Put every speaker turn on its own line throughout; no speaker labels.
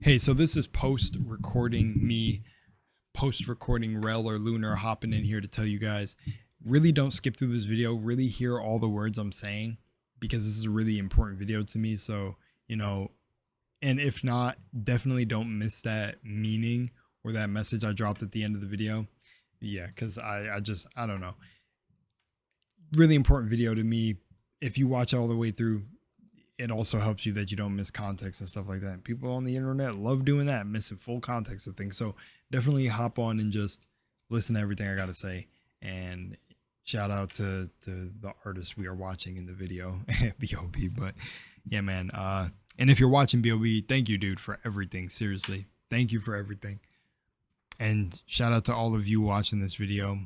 Hey, so this is post-recording Rel or Lunar hopping in here to tell you guys, really don't skip through this video, really hear all the words I'm saying, because this is a really important video to me. So, and if not, definitely don't miss that meaning or that message I dropped at the end of the video. Yeah, because I don't know. Really important video to me. If you watch all the way through, it also helps you that you don't miss context and stuff like that. And people on the internet love doing that, missing full context of things. So definitely hop on and just listen to everything I got to say. And shout out to the artist we are watching in the video, B.o.B. But yeah, man. And if you're watching B.o.B, thank you, dude, for everything. Seriously. Thank you for everything. And shout out to all of you watching this video.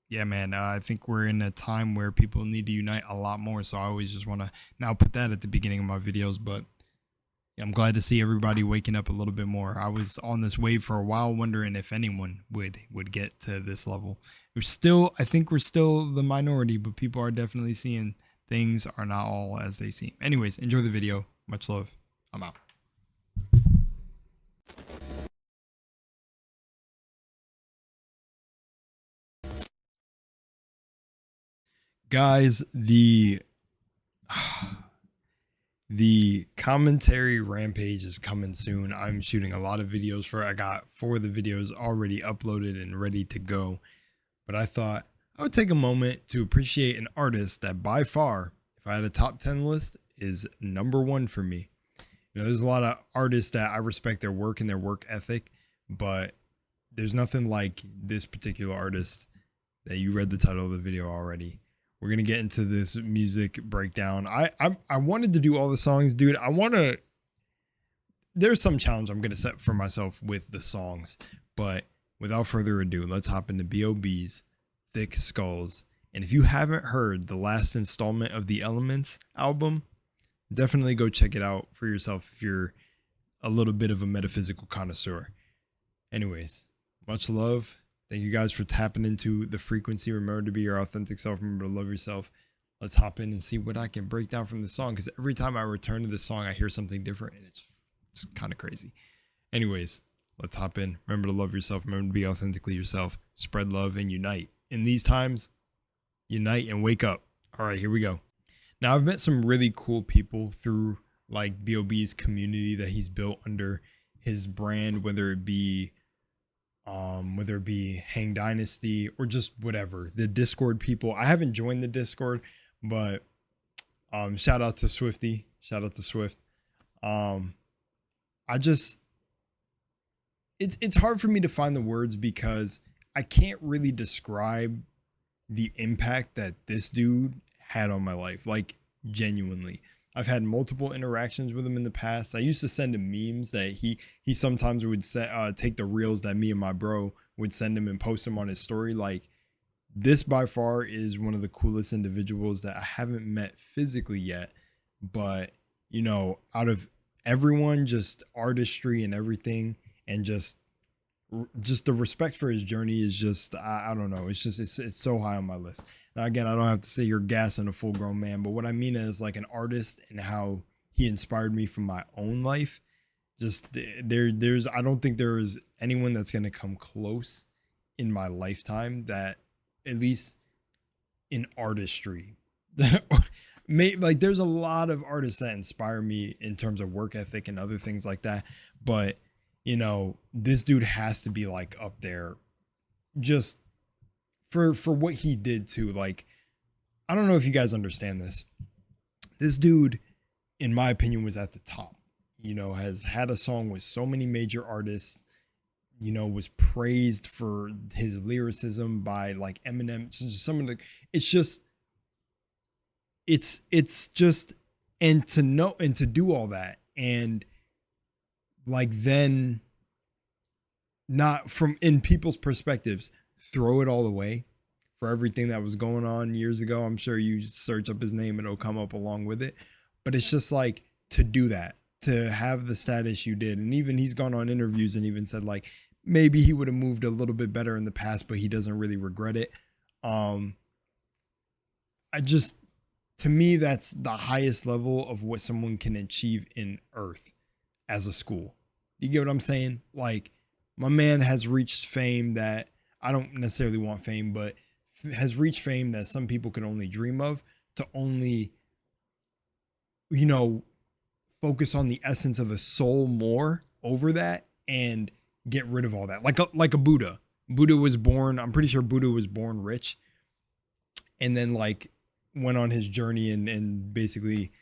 Yeah, man, I think we're in a time where people need to unite a lot more. So I always just want to now put that at the beginning of my videos. But yeah, I'm glad to see everybody waking up a little bit more. I was on this wave for a while, wondering if anyone would get to this level. I think we're still the minority, but people are definitely seeing things are not all as they seem. Anyways, enjoy the video. Much love. I'm out. Guys, the commentary rampage is coming soon. I'm shooting a lot of videos for it. I got 4 of the videos already uploaded and ready to go. But I thought I would take a moment to appreciate an artist that by far, if I had a top 10 list, is #1 for me. There's a lot of artists that I respect their work and their work ethic, but there's nothing like this particular artist that you read the title of the video already. We're going to get into this music breakdown. I wanted to do all the songs, dude. There's some challenge I'm going to set for myself with the songs, but without further ado, let's hop into B.o.B's Thick Skullz. And if you haven't heard the last installment of the Elements album, definitely go check it out for yourself if you're a little bit of a metaphysical connoisseur. Anyways, much love. Thank you guys for tapping into the frequency. Remember to be your authentic self. Remember to love yourself. Let's hop in and see what I can break down from the song, because every time I return to the song, I hear something different, and it's kind of crazy. Anyways, let's hop in. Remember to love yourself. Remember to be authentically yourself. Spread love and unite. In these times, unite and wake up. All right, here we go. Now, I've met some really cool people through like B.o.B's community that he's built under his brand, whether it be Hang Dynasty or just whatever. The Discord people. I haven't joined the Discord, but shout out to Swifty. Shout out to Swift. It's hard for me to find the words because I can't really describe the impact that this dude had on my life. Like, genuinely. I've had multiple interactions with him in the past. I used to send him memes that he sometimes would take the reels that me and my bro would send him and post them on his story. Like, this by far is one of the coolest individuals that I haven't met physically yet. But, out of everyone, just artistry and everything, and just the respect for his journey is just, I don't know. It's so high on my list. Now, again, I don't have to say you're gassing a full grown man, but what I mean is like an artist and how he inspired me from my own life. Just I don't think there's anyone that's going to come close in my lifetime that, at least in artistry, like there's a lot of artists that inspire me in terms of work ethic and other things like that. But, this dude has to be like up there just for what he did too. Like, I don't know if you guys understand this. This dude, in my opinion, was at the top, has had a song with so many major artists, was praised for his lyricism by like Eminem. Some of the, it's just, and to know, and to do all that. And like, then not from in people's perspectives, throw it all away for everything that was going on years ago. I'm sure you search up his name and it'll come up along with it. But it's just like, to do that, to have the status you did. And even he's gone on interviews and even said like, maybe he would have moved a little bit better in the past, but he doesn't really regret it. To me, that's the highest level of what someone can achieve in Earth as a school. You get what I'm saying? Like, my man has reached fame that I don't necessarily want fame, but has reached fame that some people could only dream of, to only, you know, focus on the essence of the soul more over that and get rid of all that. Like a Buddha. Buddha was born, I'm pretty sure Buddha was born rich, and then like went on his journey and basically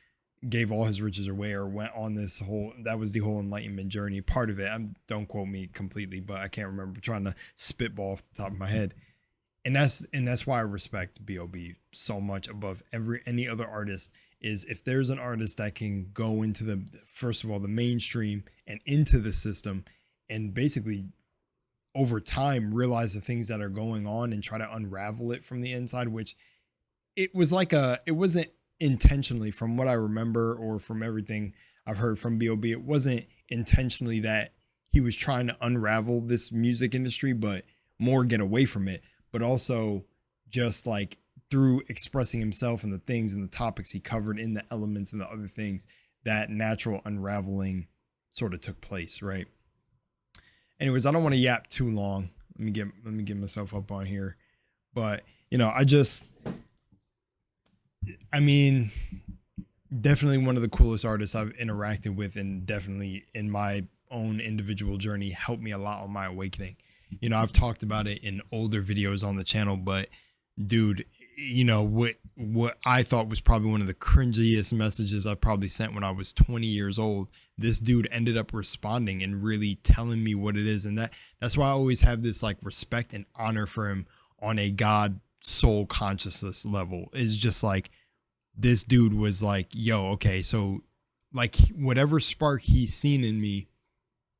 gave all his riches away, or went on this whole, that was the whole enlightenment journey. Part of it, don't quote me completely, but I can't remember, trying to spitball off the top of my head. And that's why I respect B.o.B so much above any other artist. Is if there's an artist that can go into the, first of all, the mainstream and into the system, and basically over time realize the things that are going on and try to unravel it from the inside, which it wasn't intentionally, from what I remember or from everything I've heard from B.o.B, it wasn't intentionally that he was trying to unravel this music industry, but more get away from it, but also just like through expressing himself and the things and the topics he covered in the elements and the other things, that natural unraveling sort of took place, right? Anyways, I don't want to yap too long. Let me get myself up on here. But, you know, I mean, definitely one of the coolest artists I've interacted with, and definitely in my own individual journey helped me a lot on my awakening. You know, I've talked about it in older videos on the channel, but dude, you know, what I thought was probably one of the cringiest messages I probably sent when I was 20 years old, this dude ended up responding and really telling me what it is. And that's why I always have this like respect and honor for him on a God soul consciousness level. Is just like, this dude was like, yo, okay, so like whatever spark he's seen in me,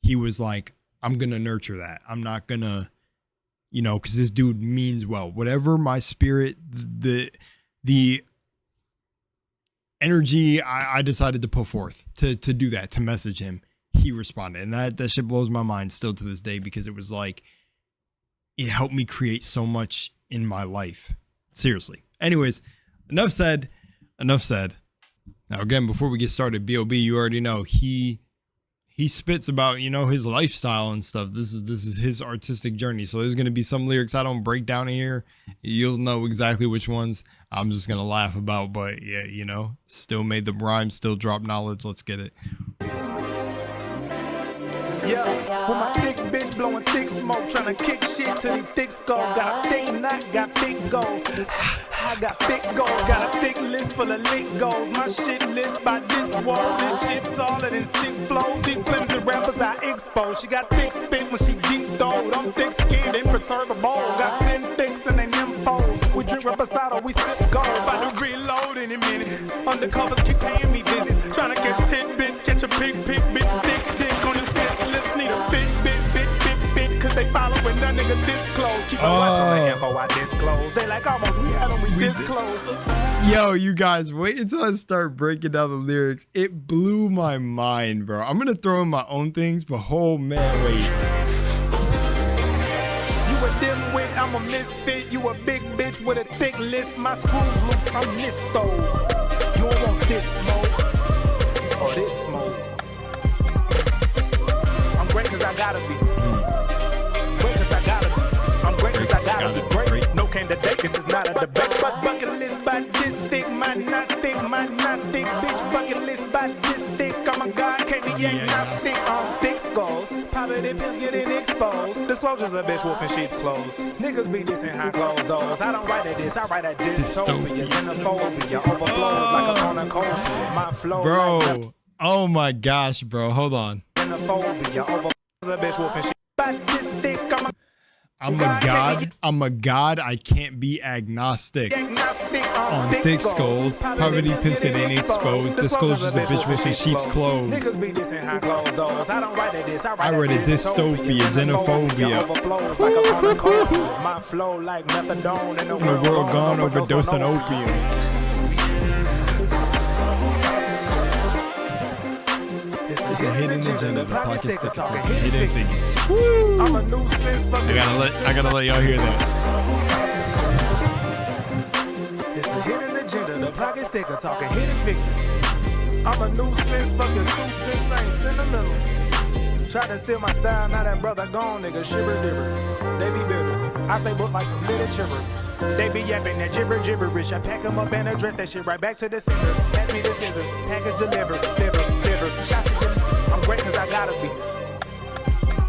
he was like, I'm gonna nurture that. I'm not gonna, you know, because this dude means well. Whatever my spirit, the energy I decided to put forth to do that, to message him, he responded. And that shit blows my mind still to this day, because it was like, it helped me create so much in my life. Seriously. Anyways, enough said. Now, again, before we get started, B.o.B, you already know, he spits about, you know, his lifestyle and stuff. This is his artistic journey. So there's going to be some lyrics I don't break down here. You'll know exactly which ones I'm just going to laugh about. But yeah, you know, still made the rhyme, still drop knowledge. Let's get it.
Yeah, with my thick bitch blowing thick smoke, trying to kick shit to these thick skulls. Got a thick knot, got thick goals. I got thick goals, got a thick list full of lick goals. My shit list by this wall, this shit's all than 6 flows. These flimsy rappers I expose. She got thick spit when she deep throwed. I'm thick skinned, imperturbable. Got 10 thicks and they nympos. We drink reposado, we sip gold. About to reload in a minute. Undercovers keep paying me visits. Trying to catch 10 bits, catch a big bitch, thick dick on the sketch list. Need a fit, bit, cause they following that nigga this close. Keep on watch on the info I disclose. They like almost we had them, we this close.
Yo, you guys, wait until I start breaking down the lyrics. It blew my mind, bro. I'm gonna throw in my own things, but oh man, wait.
You a dimwit, I'm a misfit. You a big bitch with a thick list. My screws loose, I'm misto. You don't want this smoke or this smoke. Great cause I gotta be. Great cause I gotta be. I'm great cause I gotta be great. No candidate, this is not a debate. But bucket list by this thick, might not thick, bitch. Bucket list by this thick. I'm a god, can't be agnostic. Thick skulls, poverty pills getting exposed. Disclosures a bitch wolf in sheep's clothes. Niggas be this in high clothes, those. I don't write a diss, I write a dystopia. Xenophobia overflows like a cornucopia. My flow,
bro.
Like
oh my gosh, bro. Hold on. I'm a god, I can't be agnostic. On thick skulls, poverty pimps getting exposed. Disclosures of bitch with sheep's clothes. I read a dystopia, xenophobia.
My flow like methadone in
the world gone overdose on opium. It's a hidden agenda, the pocket sticker talking hidden figures.
I'm a nuisance.
I gotta let y'all hear that.
It's a hidden agenda, the pocket sticker talking hidden figures. I'm a nuisance, fucking nuisance, ain't sentimental. Try to steal my style, now that brother gone, nigga, shiver dibber. They be bitter, I stay booked like some little chipper. They be yapping that gibberish. I pack them up and address that shit right back to the sender. Pass me the scissors, package delivered, liver. Shots to you, I'm great cause I gotta be.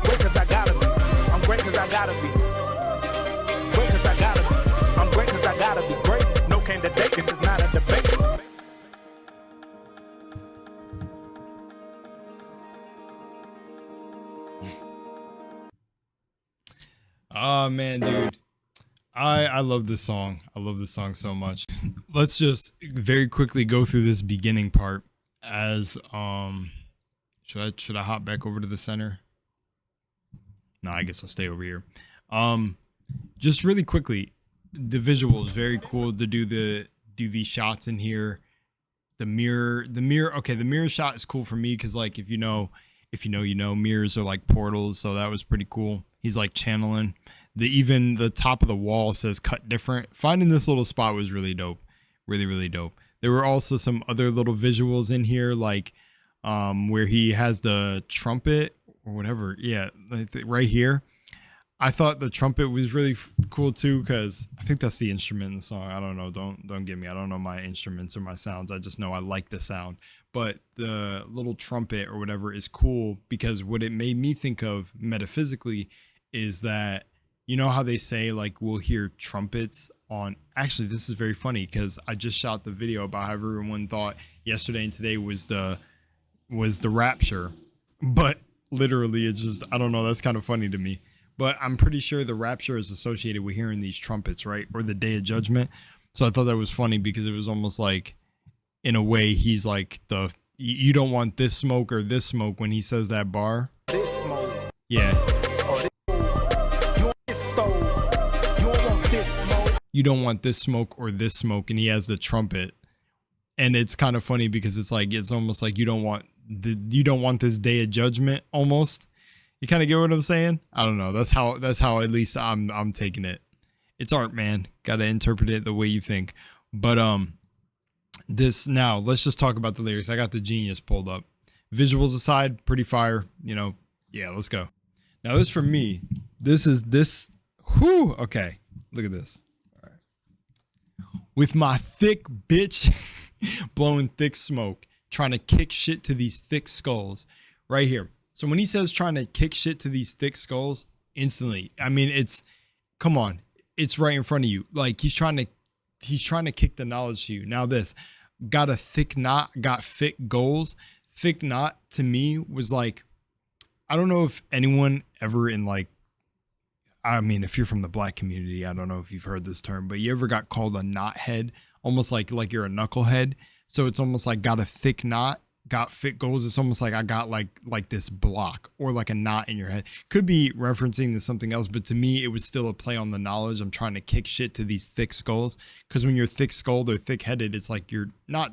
Great cause I gotta be. I'm great cause I gotta be. Great cause I gotta be. I'm great cause I gotta be great. No candidate, this is not a debate.
Oh man, dude. I love this song. I love this song so much. Let's just very quickly go through this beginning part as should I hop back over to the center? No, I guess I'll stay over here. Just really quickly, the visual is very cool to do these shots in here. The mirror, okay, the mirror shot is cool for me because like if you know, mirrors are like portals, so that was pretty cool. He's like channeling. Even the top of the wall says cut different. Finding this little spot was really dope. Really dope. There were also some other little visuals in here, like where he has the trumpet or whatever. Yeah, right here. I thought the trumpet was really cool too, because I think that's the instrument in the song. I don't know. Don't get me. I don't know my instruments or my sounds. I just know I like the sound. But the little trumpet or whatever is cool because what it made me think of metaphysically is that, you know how they say like we'll hear trumpets on, actually this is very funny because I just shot the video about how everyone thought yesterday and today was the rapture, but literally it's just, I don't know, that's kind of funny to me. But I'm pretty sure the rapture is associated with hearing these trumpets, right? Or the day of judgment. So I thought that was funny because it was almost like, in a way, he's like you don't want this smoke or this smoke when he says that bar.
This smoke.
Yeah. You don't want this smoke or this smoke, and he has the trumpet. And it's kind of funny because it's almost like you don't want this day of judgment almost. You kind of get what I'm saying? I don't know. That's how at least I'm taking it. It's art, man. Got to interpret it the way you think. But now let's just talk about the lyrics. I got the Genius pulled up. Visuals aside, pretty fire, yeah, let's go. Now this for me, okay. Look at this. All right. With my thick bitch blowing thick smoke, trying to kick shit to these thick skulls right here. So when he says trying to kick shit to these thick skulls, instantly, I mean, come on, it's right in front of you. Like he's trying to kick the knowledge to you. Now this, got a thick knot, got thick goals. Thick knot to me was like, I don't know if anyone ever if you're from the black community, I don't know if you've heard this term, but you ever got called a knothead, almost like you're a knucklehead. So it's almost like got a thick knot, got thick goals. It's almost like I got like this block or like a knot in your head. Could be referencing to something else, but to me, it was still a play on the knowledge. I'm trying to kick shit to these thick skulls. Because when you're thick skulled or thick headed, it's like you're not,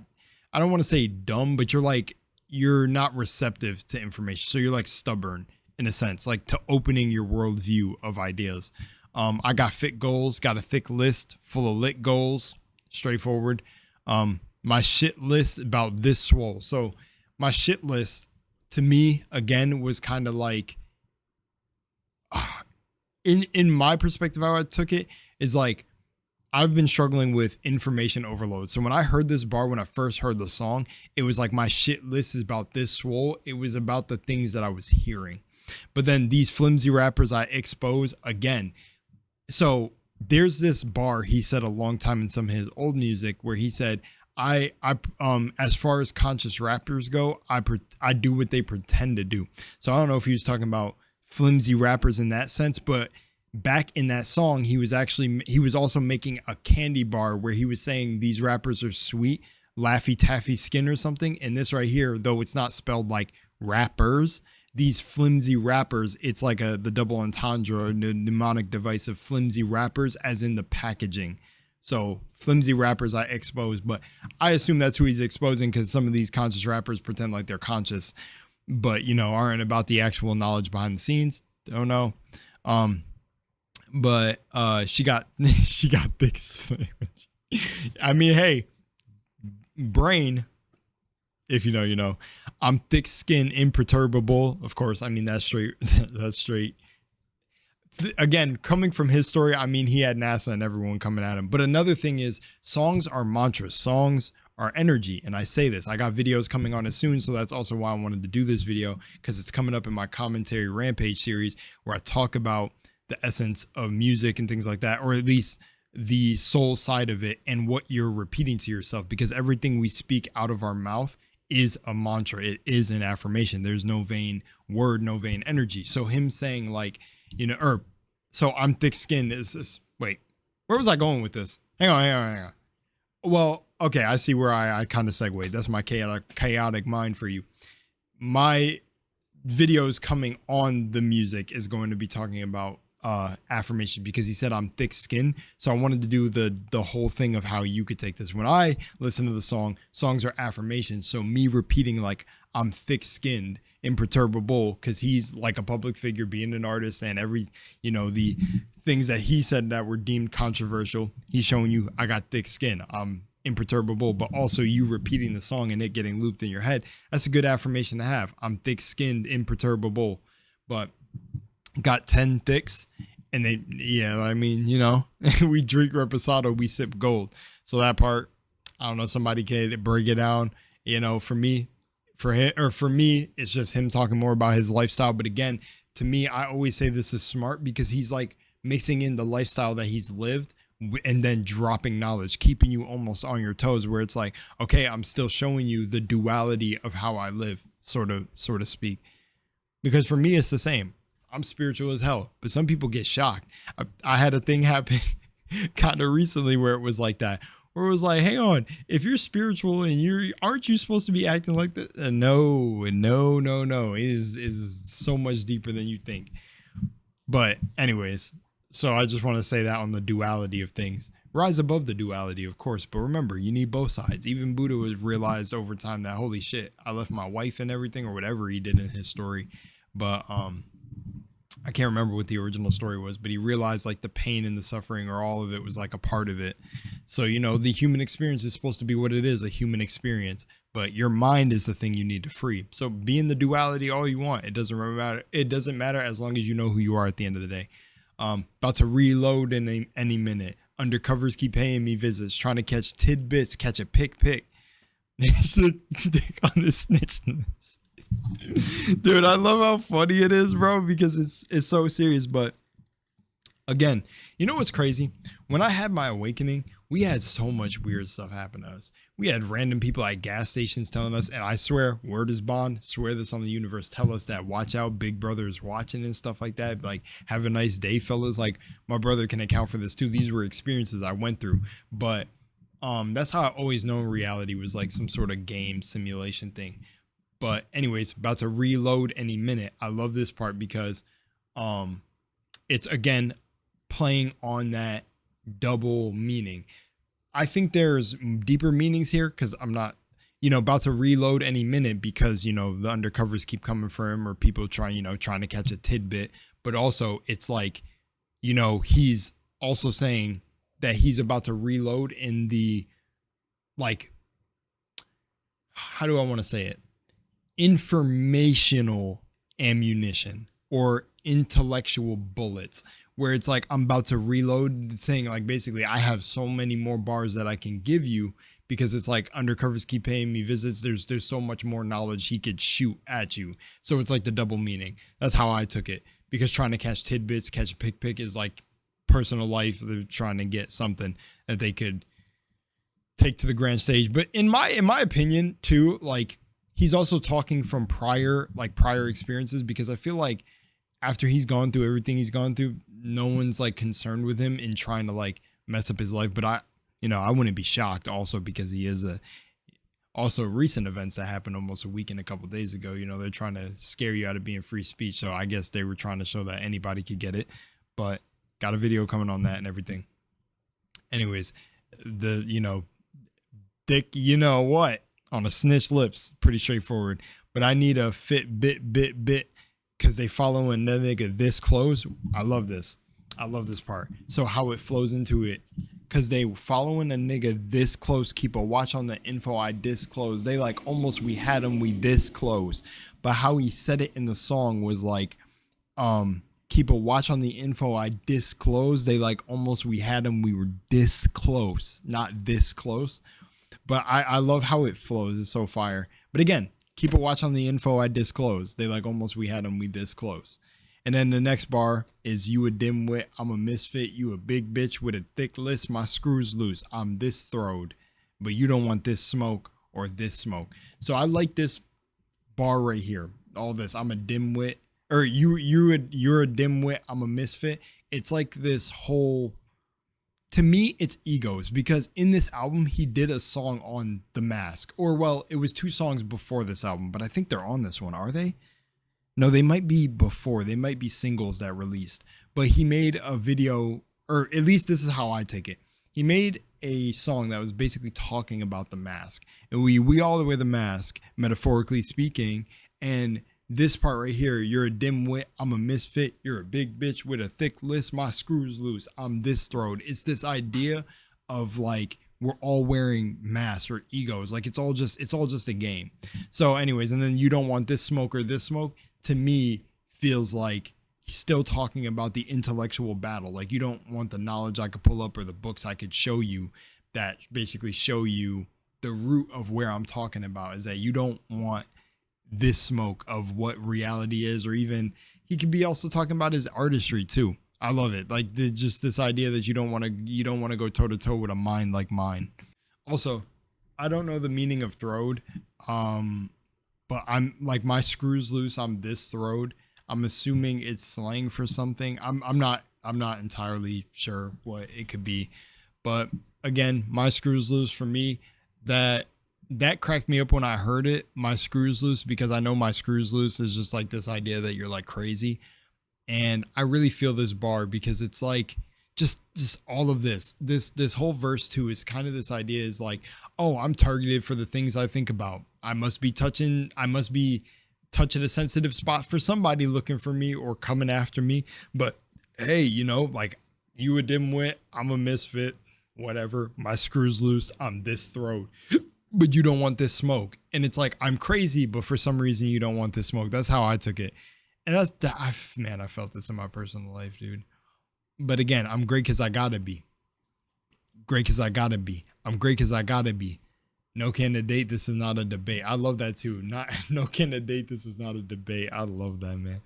I don't want to say dumb, but you're not receptive to information. So you're like stubborn in a sense, like to opening your worldview of ideas. I got thick goals, got a thick list full of lit goals, straightforward. My shit list about this swole. So my shit list to me, again, was kind of like, in my perspective, how I took it is like, I've been struggling with information overload. So when I heard this bar, when I first heard the song, it was like my shit list is about this swole. It was about the things that I was hearing. But then these flimsy rappers I expose again. So there's this bar he said a long time in some of his old music where he said, I as far as conscious rappers go, I do what they pretend to do. So I don't know if he was talking about flimsy rappers in that sense, but back in that song, he was also making a candy bar where he was saying these rappers are sweet, Laffy Taffy skin or something. And this right here, though it's not spelled like rappers, these flimsy rappers, it's like the double entendre or the mnemonic device of flimsy rappers as in the packaging. So flimsy rappers I expose, but I assume that's who he's exposing because some of these conscious rappers pretend like they're conscious, but aren't about the actual knowledge behind the scenes. Don't know. But she got thick. I mean, hey, brain, if you know, you know. I'm thick-skinned, imperturbable. Of course, I mean, that's straight. That's straight. Again, coming from his story, I mean, he had NASA and everyone coming at him. But another thing is, songs are mantras. Songs are energy. And I say this, I got videos coming on it soon. So that's also why I wanted to do this video, because it's coming up in my commentary Rampage series where I talk about the essence of music and things like that, or at least the soul side of it and what you're repeating to yourself, because everything we speak out of our mouth is a mantra. It is an affirmation. There's no vain word, no vain energy. So him saying like, you know, or so I'm thick skinned is this, wait, where was I going with this? Hang on. Well, okay. I see where I kind of segued. That's my chaotic mind for you. My videos coming on the music is going to be talking about affirmation, because he said I'm thick skinned. So I wanted to do the whole thing of how you could take this. When I listen to the songs are affirmations. So me repeating like I'm thick skinned, imperturbable, because he's like a public figure, being an artist, and every, you know, the things that he said that were deemed controversial, he's showing you I got thick skin, I'm imperturbable. But also you repeating the song and it getting looped in your head, that's a good affirmation to have. I'm thick skinned, imperturbable. But got 10 thicks, and they, yeah, I mean, you know, we drink reposado, we sip gold. So that part, I don't know, somebody can break it down. You know, for me, it's just him talking more about his lifestyle. But again, to me, I always say this is smart, because he's like mixing in the lifestyle that he's lived and then dropping knowledge, keeping you almost on your toes, where it's like, okay, I'm still showing you the duality of how I live, sort of speak. Because for me, it's the same. I'm spiritual as hell, but some people get shocked. I had a thing happen kind of recently where it was like that, where it was like, hang on, if you're spiritual and aren't you supposed to be acting like that? No. It is so much deeper than you think. But anyways, so I just want to say that on the duality of things. Rise above the duality, of course, but remember, you need both sides. Even Buddha was realized over time that, holy shit, I left my wife and everything, or whatever he did in his story. But I can't remember what the original story was, but he realized like the pain and the suffering, or all of it, was like a part of it. So, you know, the human experience is supposed to be what it is, a human experience, but your mind is the thing you need to free. So be in the duality all you want. It doesn't matter. It doesn't matter as long as you know who you are at the end of the day. About to reload in any minute. Undercovers keep paying me visits, trying to catch tidbits, catch a pick. On the snitch. Dude, I love how funny it is, bro, because it's so serious. But again, you know what's crazy? When I had my awakening, we had so much weird stuff happen to us. We had random people at gas stations telling us, and I swear, word is bond, swear this on the universe, tell us that watch out, Big Brother is watching and stuff like that. Like, have a nice day, fellas. Like, my brother can account for this too. These were experiences I went through. But that's how I always known reality was like some sort of game simulation thing. But anyways, about to reload any minute. I love this part because it's, again, playing on that double meaning. I think there's deeper meanings here, because I'm not, you know, about to reload any minute because, you know, the undercovers keep coming for him, or people trying to catch a tidbit. But also it's like, you know, he's also saying that he's about to reload in the, like, how do I want to say it? Informational ammunition, or intellectual bullets, where it's like, I'm about to reload, saying like, basically, I have so many more bars that I can give you, because it's like, undercovers keep paying me visits. There's so much more knowledge he could shoot at you. So it's like the double meaning. That's how I took it, because trying to catch tidbits, catch a pick is like personal life. They're trying to get something that they could take to the grand stage. But in my opinion too, like, he's also talking from prior experiences, because I feel like after he's gone through everything he's gone through, no one's like concerned with him in trying to like mess up his life. But I wouldn't be shocked also, because he is also recent events that happened almost a week and a couple of days ago. You know, they're trying to scare you out of being free speech. So I guess they were trying to show that anybody could get it, but got a video coming on that and everything. Anyways, thick, you know what? On a snitch lips, pretty straightforward. But I need a fit bit, because they follow a nigga this close. I love this part. So how it flows into it, because they following a nigga this close. Keep a watch on the info I disclosed. They like almost we had him, we this close. But how he said it in the song was like, keep a watch on the info I disclosed. They like almost we had him, we were this close, not this close. But I love how it flows. It's so fire. But again, keep a watch on the info I disclosed. They like almost we had him, we this close. And then the next bar is you a dimwit, I'm a misfit, you a big bitch with a thick list, my screws loose, I'm this throwed, but you don't want this smoke or this smoke. So I like this bar right here. All this, I'm a dimwit, or you're a dimwit, I'm a misfit. It's like this whole, to me, it's egos, because in this album, he did a song on The Mask, or well, it was 2 songs before this album, but I think they're on this one. Are they? No, they might be before. They might be singles that released, but he made a video, or at least this is how I take it. He made a song that was basically talking about The Mask, and we all wear the mask, metaphorically speaking. And this part right here, you're a dimwit, I'm a misfit, you're a big bitch with a thick list, my screws loose, I'm this throwed. It's this idea of like we're all wearing masks or egos, like it's all just a game. So anyways, and then you don't want this smoke or this smoke, to me feels like he's still talking about the intellectual battle. Like you don't want the knowledge I could pull up or the books I could show you that basically show you the root of where I'm talking about, is that you don't want this smoke of what reality is, or even he could be also talking about his artistry too. I love it. Like just this idea that you don't want to go toe to toe with a mind like mine. Also, I don't know the meaning of throwed. But I'm like, my screws loose, I'm this throwed. I'm assuming it's slang for something. I'm not entirely sure what it could be. But again, my screws loose, for me, that cracked me up when I heard it, my screws loose, because I know my screws loose is just like this idea that you're like crazy. And I really feel this bar, because it's like just all of this whole verse too is kind of this idea is like, oh, I'm targeted for the things I think about. I must be touching a sensitive spot for somebody looking for me or coming after me. But hey, you know, like, you a dimwit, I'm a misfit, whatever, my screws loose, I'm this throat, but you don't want this smoke. And it's like, I'm crazy, but for some reason you don't want this smoke. That's how I took it. And man, I felt this in my personal life, dude. But again, I'm great because I gotta be. Great because I gotta be. I'm great because I gotta be. No candidate, this is not a debate. I love that too. No candidate, this is not a debate. I love that, man.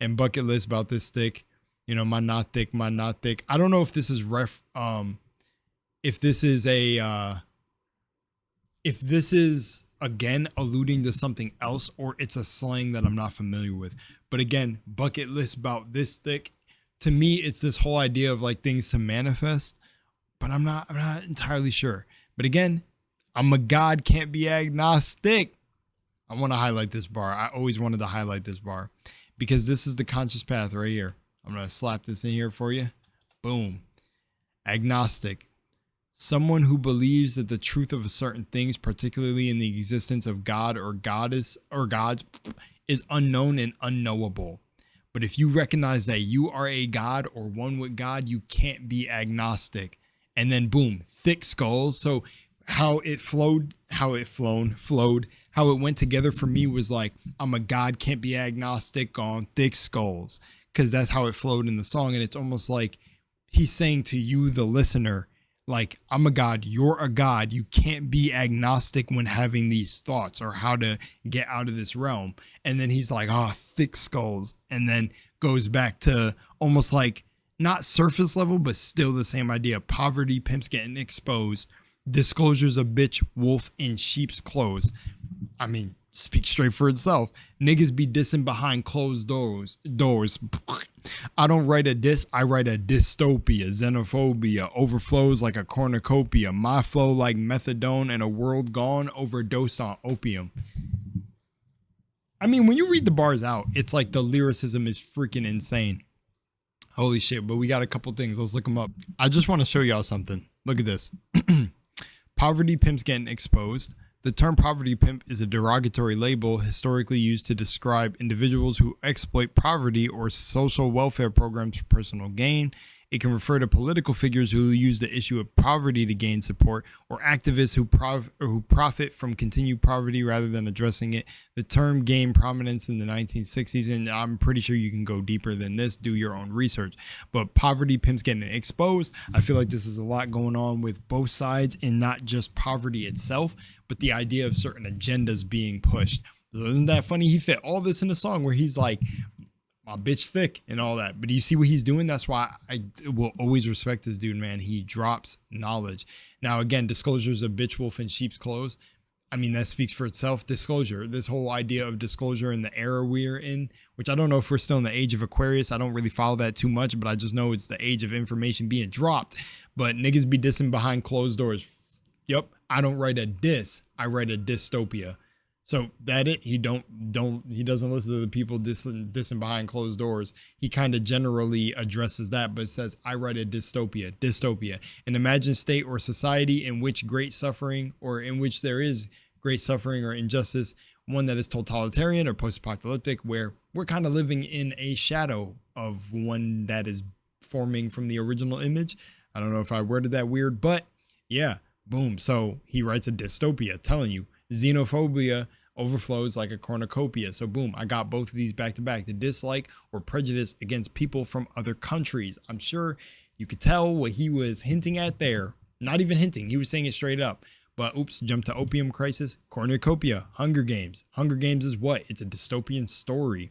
And bucket list about this thick. You know, my not thick. I don't know if this is if this is again alluding to something else, or it's a slang that I'm not familiar with. But again, bucket list about this thick. To me, it's this whole idea of like things to manifest, but I'm not entirely sure. But again, I'm a god, can't be agnostic. I want to highlight this bar. I always wanted to highlight this bar because this is the conscious path right here. I'm going to slap this in here for you. Boom. Agnostic. Someone who believes that the truth of certain things, particularly in the existence of God or goddess or gods, is unknown and unknowable. But if you recognize that you are a god or one with God, you can't be agnostic. And then boom, thick skulls. So how it went together for me was like, I'm a god, can't be agnostic on thick skulls, because that's how it flowed in the song. And it's almost like he's saying to you, the listener, like, I'm a god, you're a god, you can't be agnostic when having these thoughts or how to get out of this realm. And then he's like, thick skulls, and then goes back to almost like not surface level, but still the same idea. Poverty, pimps getting exposed, disclosures of bitch, wolf in sheep's clothes. I mean, speak straight for itself. Niggas be dissing behind closed doors. I don't write a diss, I write a dystopia. Xenophobia overflows like a cornucopia. My flow like methadone and a world gone overdosed on opium. I mean, when you read the bars out, it's like the lyricism is freaking insane. Holy shit, but we got a couple things. Let's look them up. I just want to show y'all something. Look at this. Poverty pimps getting exposed. The term poverty pimp is a derogatory label historically used to describe individuals who exploit poverty or social welfare programs for personal gain. It can refer to political figures who use the issue of poverty to gain support, or activists who profit from continued poverty rather than addressing it. The term gained prominence in the 1960s, and I'm pretty sure you can go deeper than this, do your own research. But poverty pimps getting exposed. I feel like this is a lot going on with both sides, and not just poverty itself, but the idea of certain agendas being pushed. So isn't that funny? He fit all this in a song where he's like, my bitch thick and all that. But do you see what he's doing? That's why I will always respect this dude, man. He drops knowledge. Now, again, disclosure is a bitch wolf in sheep's clothes. I mean, that speaks for itself. Disclosure, this whole idea of disclosure in the era we're in, which I don't know if we're still in the age of Aquarius. I don't really follow that too much, but I just know it's the age of information being dropped. But niggas be dissing behind closed doors. Yep, I don't write a diss. I write a dystopia. So that he doesn't listen to the people dissing behind closed doors. He kind of generally addresses that, but says, I write a dystopia, an imagined state or society in which great suffering, or in which there is great suffering or injustice, one that is totalitarian or post-apocalyptic, where we're kind of living in a shadow of one that is forming from the original image. I don't know if I worded that weird, but yeah, boom. So he writes a dystopia telling you, xenophobia overflows like a cornucopia. So boom, I got both of these back to back. The dislike or prejudice against people from other countries. I'm sure you could tell what he was hinting at there. Not even hinting, he was saying it straight up. But oops, jump to opium crisis, cornucopia, Hunger Games. Hunger Games is what? It's a dystopian story.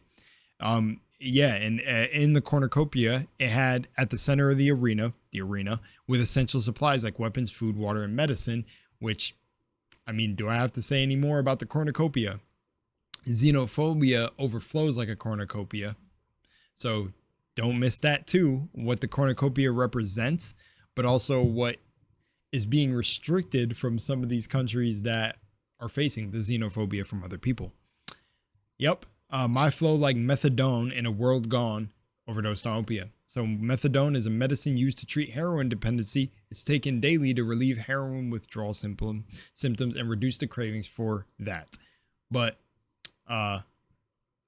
Yeah, and in the cornucopia, it had at the center of the arena with essential supplies like weapons, food, water, and medicine, which, I mean, do I have to say any more about the cornucopia? Xenophobia overflows like a cornucopia. So don't miss that too, what the cornucopia represents, but also what is being restricted from some of these countries that are facing the xenophobia from other people. Yep. My flow like methadone in a world gone, overdosed on opium. So methadone is a medicine used to treat heroin dependency. It's taken daily to relieve heroin withdrawal symptoms and reduce the cravings for that. But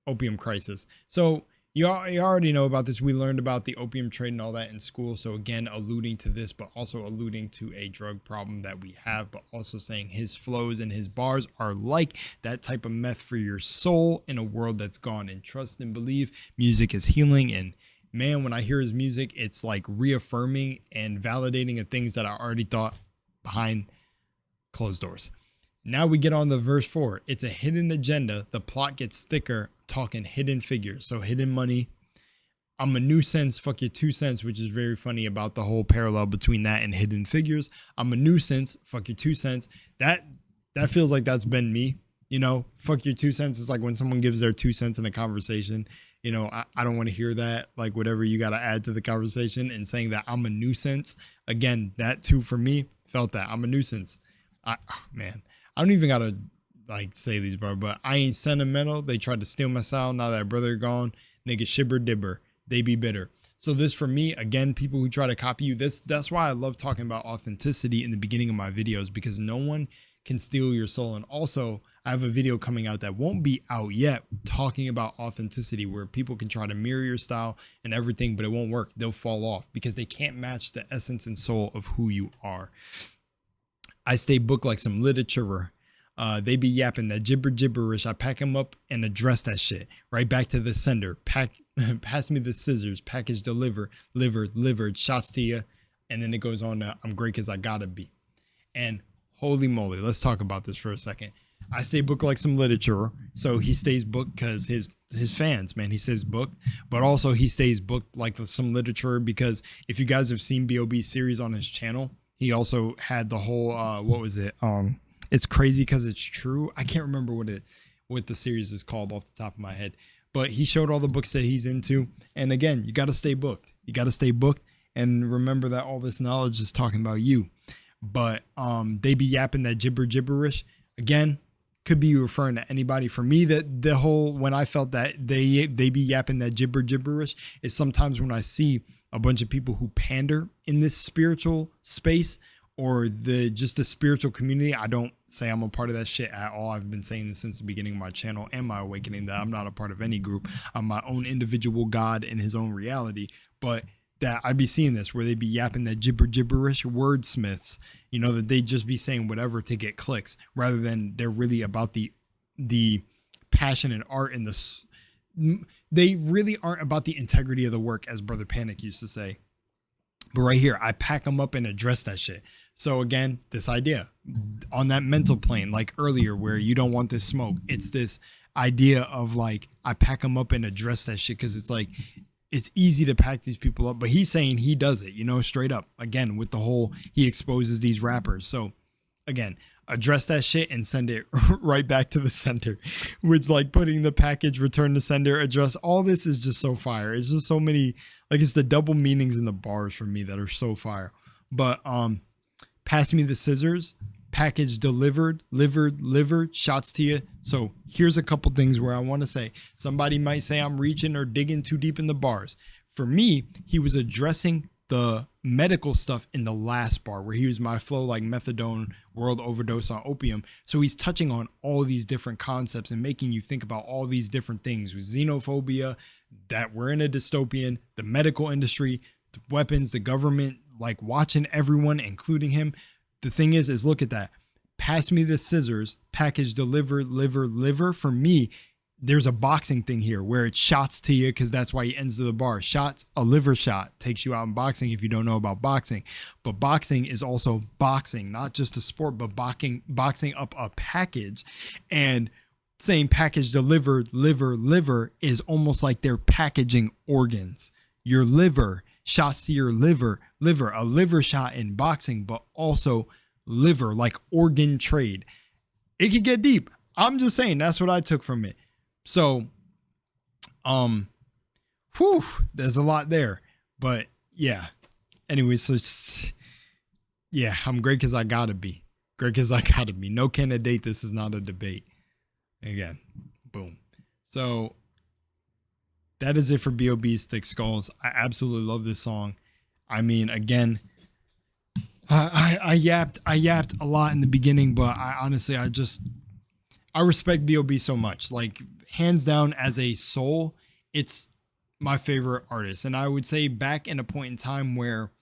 opium crisis. So you already know about this. We learned about the opium trade and all that in school. So again, alluding to this, but also alluding to a drug problem that we have, but also saying his flows and his bars are like that type of meth for your soul in a world that's gone. And trust and believe music is healing. And man, when I hear his music, it's like reaffirming and validating of things that I already thought behind closed doors. Now we get on the verse 4. It's a hidden agenda. The plot gets thicker, talking hidden figures. So hidden money. I'm a nuisance. Fuck your 2 cents, which is very funny about the whole parallel between that and hidden figures. I'm a nuisance. Fuck your 2 cents. That feels like that's been me. You know, fuck your 2 cents. It's like when someone gives their 2 cents in a conversation. You know, I don't want to hear that. Like whatever you got to add to the conversation, and saying that I'm a nuisance. Again, that too for me felt that I'm a nuisance. Man, I don't even got to like say these, bro, but I ain't sentimental. They tried to steal my sound. Now that brother gone, nigga shibber dibber. They be bitter. So this for me, again, people who try to copy you, that's why I love talking about authenticity in the beginning of my videos, because no one can steal your soul. And also I have a video coming out that won't be out yet talking about authenticity, where people can try to mirror your style and everything, but it won't work. They'll fall off because they can't match the essence and soul of who you are. I stay booked like some literature. They be yapping that gibberish. I pack them up and address that shit right back to the sender. Pass me the scissors, package delivered, shots to you. And then it goes on to, I'm great because I gotta be. And holy moly, let's talk about this for a second. I stay booked like some literature. So he stays booked because his fans, man, he stays booked, but also he stays booked like some literature, because if you guys have seen B.o.B series on his channel, he also had the whole, what was it? It's crazy because it's true. I can't remember what the series is called off the top of my head, but he showed all the books that he's into. And again, you got to stay booked. You got to stay booked and remember that all this knowledge is talking about you. But they be yapping that gibberish. Again, could be referring to anybody. For me, that the whole, when I felt that they be yapping that gibberish is sometimes when I see a bunch of people who pander in this spiritual space, or the spiritual community. I don't say I'm a part of that shit at all. I've been saying this since the beginning of my channel and my awakening, that I'm not a part of any group. I'm my own individual God in his own reality. But that I'd be seeing this where they'd be yapping that gibberish wordsmiths, you know, that they'd just be saying whatever to get clicks rather than they're really about the passion and art and they really aren't about the integrity of the work, as Brother Panic used to say. But right here, I pack them up and address that shit. So again, this idea on that mental plane, like earlier, where you don't want this smoke, it's this idea of like, I pack them up and address that shit. Cause it's like, it's easy to pack these people up, but he's saying he does it, you know, straight up again, with the whole, he exposes these rappers. So again, address that shit and send it right back to the sender, which like putting the package, return to sender, address, all this is just so fire. It's just so many, like it's the double meanings in the bars for me that are so fire. But pass me the scissors, package delivered, livered, shots to you. So here's a couple things where I want to say, somebody might say I'm reaching or digging too deep in the bars. For me, he was addressing the medical stuff in the last bar where he was my flow like methadone, world overdose on opium. So he's touching on all these different concepts and making you think about all these different things with xenophobia, that we're in a dystopian, the medical industry, the weapons, the government, like watching everyone, including him. The thing is look at that. Pass me the scissors, package delivered, liver. For me, there's a boxing thing here where it shots to you because that's why he ends the bar. Shots, a liver shot takes you out in boxing if you don't know about boxing. But boxing is also boxing, not just a sport, but boxing up a package. And saying package delivered, liver is almost like they're packaging organs. Your liver, shots to your liver, a liver shot in boxing, but also liver, like organ trade. It could get deep. I'm just saying that's what I took from it. So, there's a lot there, but yeah. Anyway, so yeah, I'm great because I gotta be. No candidate. This is not a debate. Again, boom. So that is it for B.o.B's Thick Skulls. I absolutely love this song. I mean, again, I yapped a lot in the beginning, but I honestly, I respect B.o.B so much. Like, hands down, as a soul, it's my favorite artist. And I would say back in a point in time where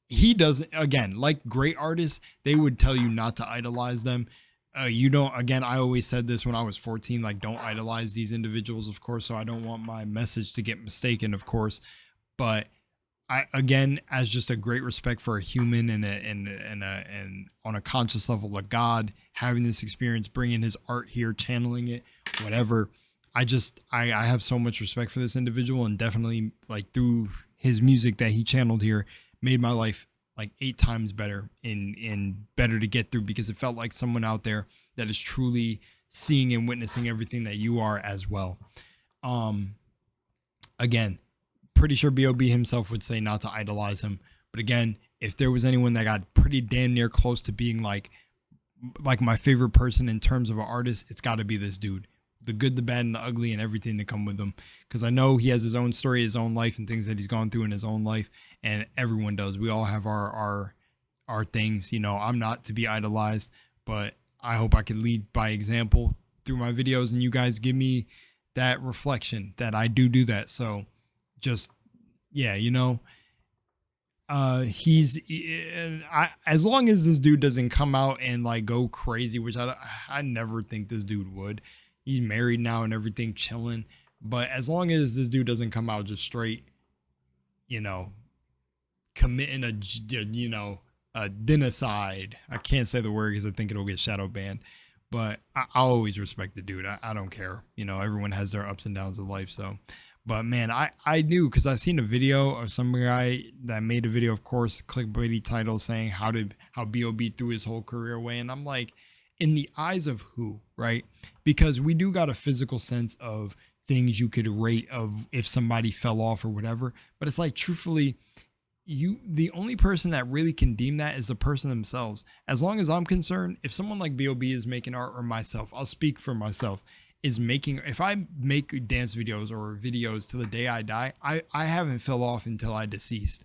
he doesn't, again, like great artists, they would tell you not to idolize them. You don't, again, I always said this when I was 14, like, don't idolize these individuals, of course. So I don't want my message to get mistaken, of course. But I, again, as just a great respect for a human and on a conscious level, a God, having this experience, bringing his art here, channeling it, whatever. I have so much respect for this individual, and definitely like through his music that he channeled here made my life like 8 times better and better to get through, because it felt like someone out there that is truly seeing and witnessing everything that you are as well. Again, pretty sure B.o.B himself would say not to idolize him. But again, if there was anyone that got pretty damn near close to being like my favorite person in terms of an artist, it's got to be this dude. The good, the bad, and the ugly, and everything that come with him. Because I know he has his own story, his own life, and things that he's gone through in his own life. And everyone does. We all have our things. You know, I'm not to be idolized, but I hope I can lead by example through my videos, and you guys give me that reflection that I do that. So just, yeah, you know, as long as this dude doesn't come out and like go crazy, which I never think this dude would. He's married now and everything, chilling. But as long as this dude doesn't come out just straight, you know, committing a genocide. I can't say the word because I think it'll get shadow banned. But I always respect the dude. I don't care. You know, everyone has their ups and downs of life. So, but man, I knew, because I seen a video of some guy that made a video, of course, clickbaity title saying how B.o.B threw his whole career away. And I'm like, in the eyes of who, right? Because we do got a physical sense of things you could rate of if somebody fell off or whatever. But it's like, truthfully, the only person that really can deem that is the person themselves. As long as I'm concerned, if someone like B.o.B is making art, or myself, I'll speak for myself, is making, if I make dance videos or videos till the day I die, I haven't fell off until I deceased.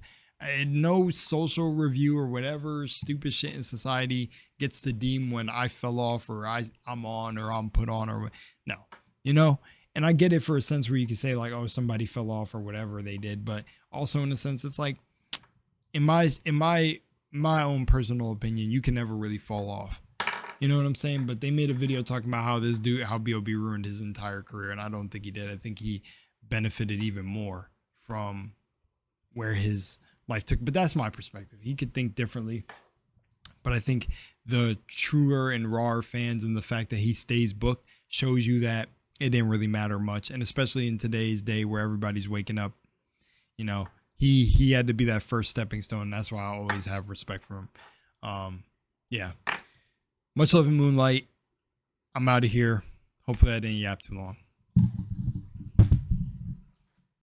No social review or whatever stupid shit in society gets to deem when I fell off or I'm on or I'm put on, or no, you know. And I get it for a sense where you can say like, oh, somebody fell off or whatever they did, but also in a sense, it's like, in my own personal opinion, you can never really fall off. You know what I'm saying? But they made a video talking about how this dude, how B.o.B ruined his entire career, and I don't think he did. I think he benefited even more from where his life took. But that's my perspective. He could think differently. But I think the truer and rawer fans and the fact that he stays booked shows you that it didn't really matter much. And especially in today's day where everybody's waking up, you know, he had to be that first stepping stone. And that's why I always have respect for him. Yeah. Much love in Moonlight. I'm out of here. Hopefully I didn't yap too long.